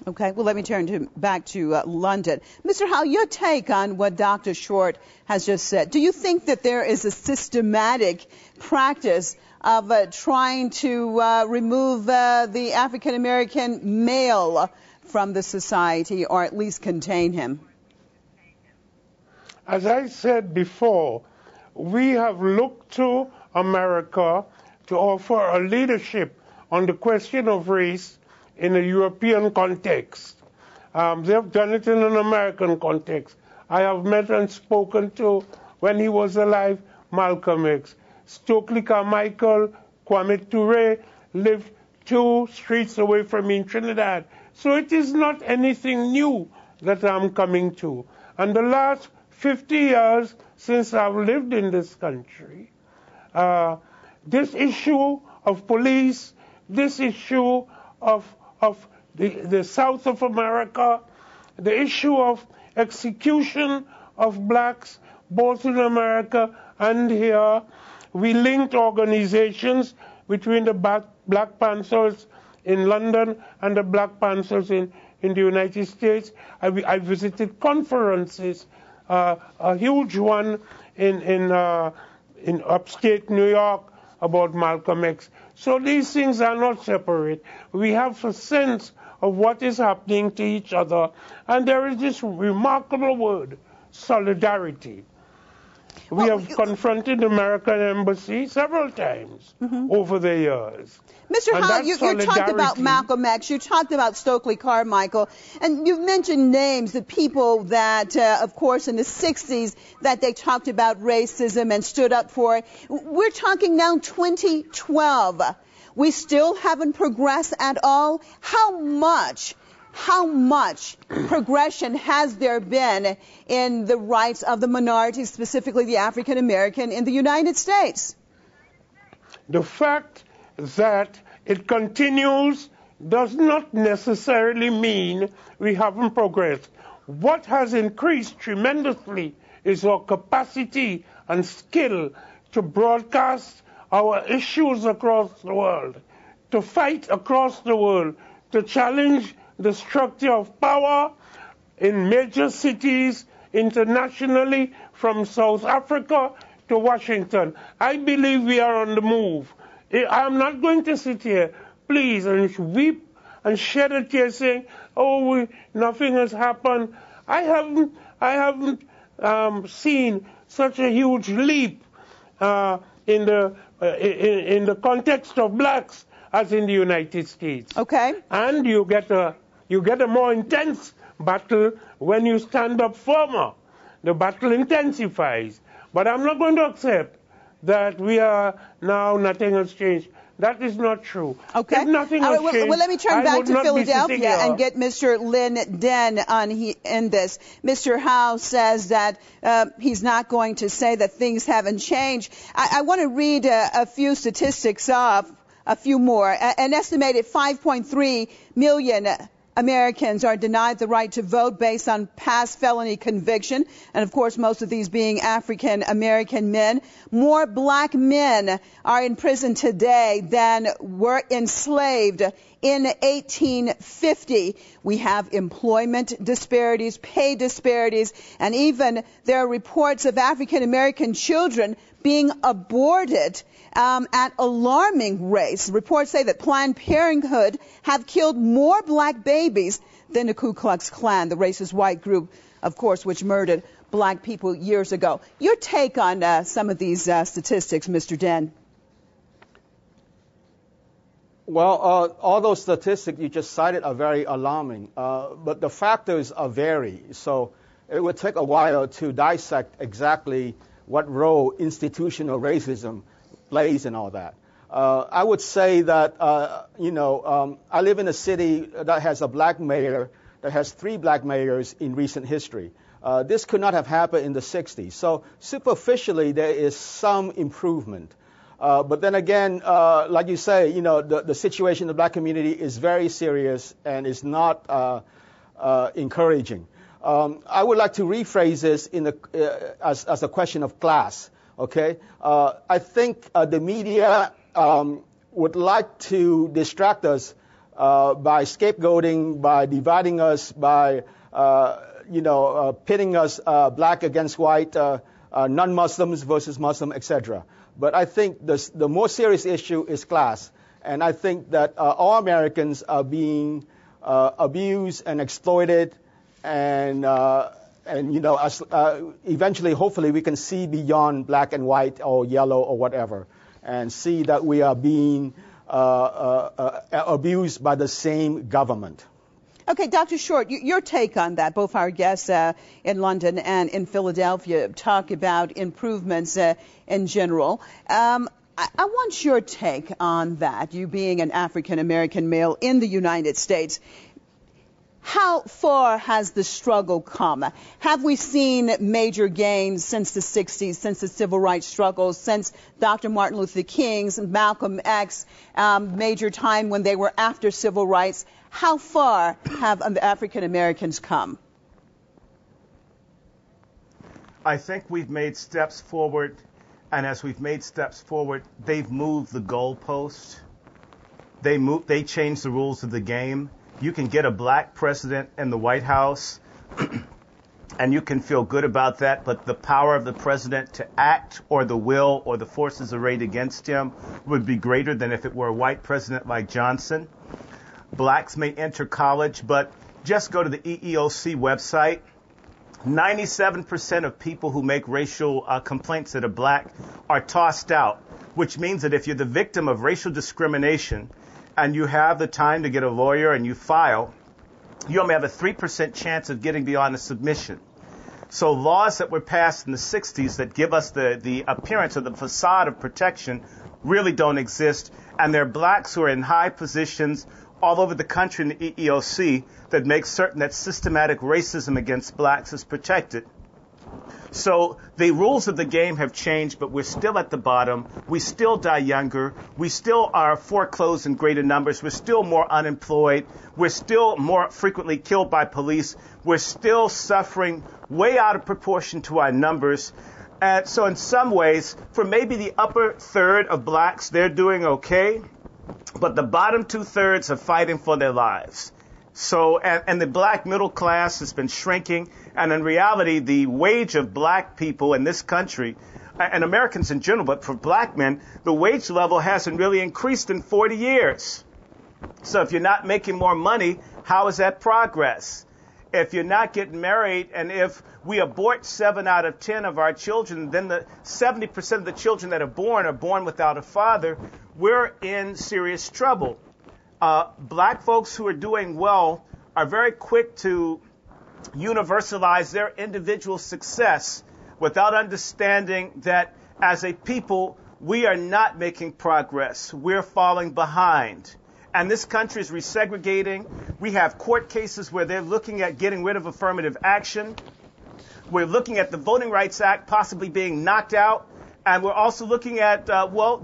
Okay, well, let me turn back to London. Mr. Howe, your take on what Dr. Short has just said. Do you think that there is a systematic practice of trying to remove the African-American male from the society, or at least contain him? As I said before, we have looked to America to offer a leadership on the question of race in a European context. They have done it in an American context. I have met and spoken to, when he was alive, Malcolm X. Stokely Carmichael, Kwame Ture lived 2 streets away from me in Trinidad. So it is not anything new that I'm coming to. And the last 50 years since I've lived in this country, this issue of police, this issue of the South of America, the issue of execution of blacks, both in America and here. We linked organizations between the Black Panthers in London and the Black Panthers in the United States. I visited conferences, a huge one in upstate New York about Malcolm X. So these things are not separate. We have a sense of what is happening to each other. And there is this remarkable word, solidarity. We have confronted the American embassy several times over the years. Mr. Howe, you talked about Malcolm X, you talked about Stokely Carmichael, and you've mentioned names of people that, of course, in the 60s, that they talked about racism and stood up for it. We're talking now 2012. We still haven't progressed at all. How much progression has there been in the rights of the minorities, specifically the African American, in the United States? The fact that it continues does not necessarily mean we haven't progressed. What has increased tremendously is our capacity and skill to broadcast our issues across the world, to fight across the world, to challenge the structure of power in major cities internationally, from South Africa to Washington. I believe we are on the move. I'm not going to sit here, please, and weep and shed a tear saying, oh, nothing has happened. I haven't seen such a huge leap in the context of blacks as in the United States. Okay. And you get a more intense battle when you stand up firmer. The battle intensifies. But I'm not going to accept that we are now, nothing has changed. That is not true. Okay. If nothing has changed, well, let me turn back to Philadelphia and get Mr. Lynn Den in this. Mr. Howe says that he's not going to say that things haven't changed. I want to read a few statistics off, a few more. An estimated 5.3 million Americans are denied the right to vote based on past felony conviction, and of course most of these being African American men. More black men are in prison today than were enslaved in 1850. We have employment disparities, pay disparities, and even there are reports of African American children being aborted at alarming rates. Reports say that Planned Parenthood have killed more black babies than the Ku Klux Klan, the racist white group, of course, which murdered black people years ago. Your take on some of these statistics, Mr. Den? Well, all those statistics you just cited are very alarming, but the factors are varied. So it would take a while to dissect exactly what role institutional racism plays in all that. I would say that, I live in a city that has a black mayor, that has 3 black mayors in recent history. This could not have happened in the 60s. So superficially, there is some improvement. But then again, like you say, the situation in the black community is very serious and is not encouraging. I would like to rephrase this as a question of class. Okay, I think the media would like to distract us by scapegoating, by dividing us, by pitting us black against white, non-Muslims versus Muslim, etc. But I think the more serious issue is class. And I think that all Americans are being abused and exploited, and eventually, hopefully, we can see beyond black and white or yellow or whatever, and see that we are being abused by the same government. Okay, Dr. Short, your take on that. Both our guests in London and in Philadelphia talk about improvements in general. I want your take on that, you being an African-American male in the United States. How far has the struggle come? Have we seen major gains since the 60s, since the civil rights struggle, since Dr. Martin Luther King's, Malcolm X, major time when they were after civil rights? How far have African-Americans come? I think we've made steps forward. And as we've made steps forward, they've moved the goalpost. They changed the rules of the game. You can get a black president in the White House, and you can feel good about that, but the power of the president to act or the will or the forces arrayed against him would be greater than if it were a white president like Johnson. Blacks may enter college, but just go to the EEOC website. 97% of people who make racial complaints that are black are tossed out, which means that if you're the victim of racial discrimination and you have the time to get a lawyer and you file, you only have a 3% chance of getting beyond a submission. So laws that were passed in the 60s that give us the appearance or the facade of protection really don't exist, and there are blacks who are in high positions all over the country in the EEOC that make certain that systematic racism against blacks is protected. So the rules of the game have changed, but we're still at the bottom. We still die younger. We still are foreclosed in greater numbers. We're still more unemployed. We're still more frequently killed by police. We're still suffering way out of proportion to our numbers. And so in some ways, for maybe the upper third of blacks, they're doing okay. But the bottom 2/3 are fighting for their lives. So, and the black middle class has been shrinking. And in reality, the wage of black people in this country, and Americans in general, but for black men, the wage level hasn't really increased in 40 years. So if you're not making more money, how is that progress? If you're not getting married, and if we abort 7 out of 10 of our children, then the 70% of the children that are born without a father, we're in serious trouble. Black folks who are doing well are very quick to universalize their individual success without understanding that as a people, we are not making progress. We're falling behind. And this country is resegregating. We have court cases where they're looking at getting rid of affirmative action. We're looking at the Voting Rights Act possibly being knocked out. And we're also looking at,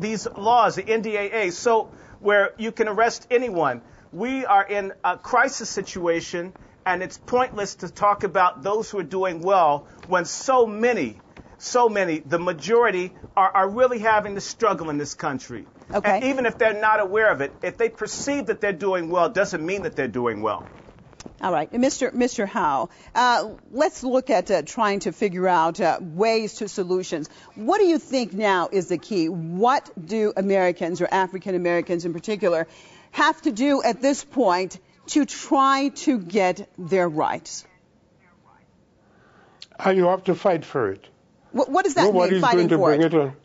these laws, the NDAA, so where you can arrest anyone. We are in a crisis situation, and it's pointless to talk about those who are doing well when so many, the majority are really having to struggle in this country. Okay. And even if they're not aware of it, if they perceive that they're doing well, doesn't mean that they're doing well. All right. Mr. Howe, let's look at trying to figure out ways to solutions. What do you think now is the key? What do Americans, or African Americans in particular, have to do at this point to try to get their rights? You have to fight for it. What does that mean, fighting for it? Nobody's going to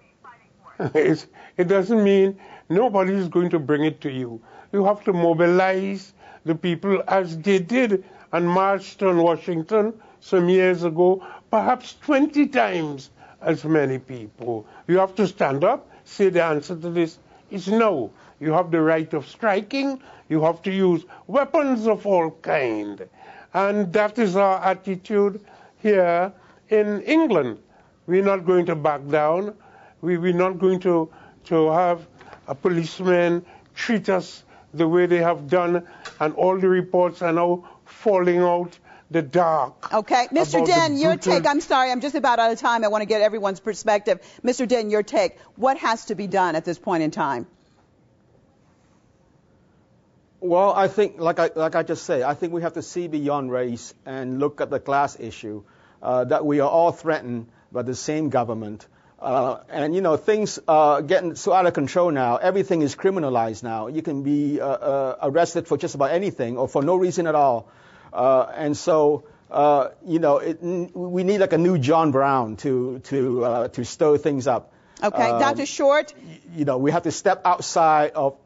bring it on. It doesn't mean nobody is going to bring it to you. You have to mobilize the people as they did and marched on Washington some years ago, perhaps 20 times as many people. You have to stand up, say the answer to this is no. You have the right of striking. You have to use weapons of all kind. And that is our attitude here in England. We're not going to back down. We're not going to have a policeman treat us the way they have done, and all the reports are now falling out the dark. Okay. Mr. Den, your take. I'm sorry, I'm just about out of time. I want to get everyone's perspective. Mr. Den, your take. What has to be done at this point in time? Well, I think, like I just said, I think we have to see beyond race and look at the class issue, that we are all threatened by the same government. And, you know, things are getting so out of control now. Everything is criminalized now. You can be arrested for just about anything or for no reason at all. And so, you know, we need like a new John Brown to stir things up. Okay, Dr. Short. You know, we have to step outside of...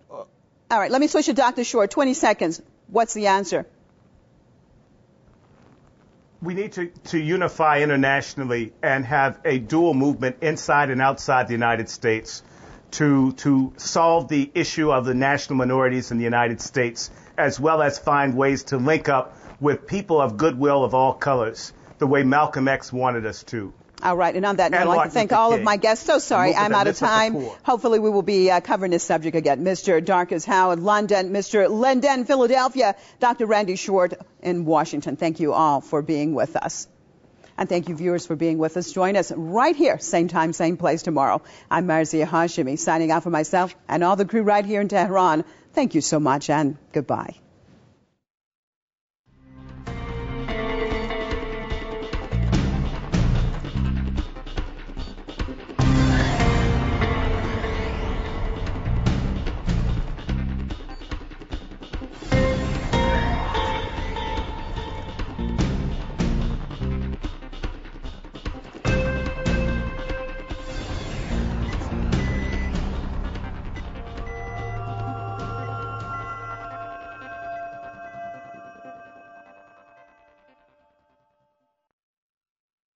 All right, let me switch to Dr. Short. 20 seconds. What's the answer? We need to unify internationally and have a dual movement inside and outside the United States to solve the issue of the national minorities in the United States, as well as find ways to link up with people of goodwill of all colors, the way Malcolm X wanted us to. All right, and on that note, I'd like to thank all of my guests. So sorry, I'm out of time. Hopefully we will be covering this subject again. Mr. Darcus Howe in London, Mr. Lin Den, Philadelphia, Dr. Randy Short in Washington. Thank you all for being with us. And thank you, viewers, for being with us. Join us right here, same time, same place tomorrow. I'm Marzieh Hashemi, signing out for myself and all the crew right here in Tehran. Thank you so much, and goodbye.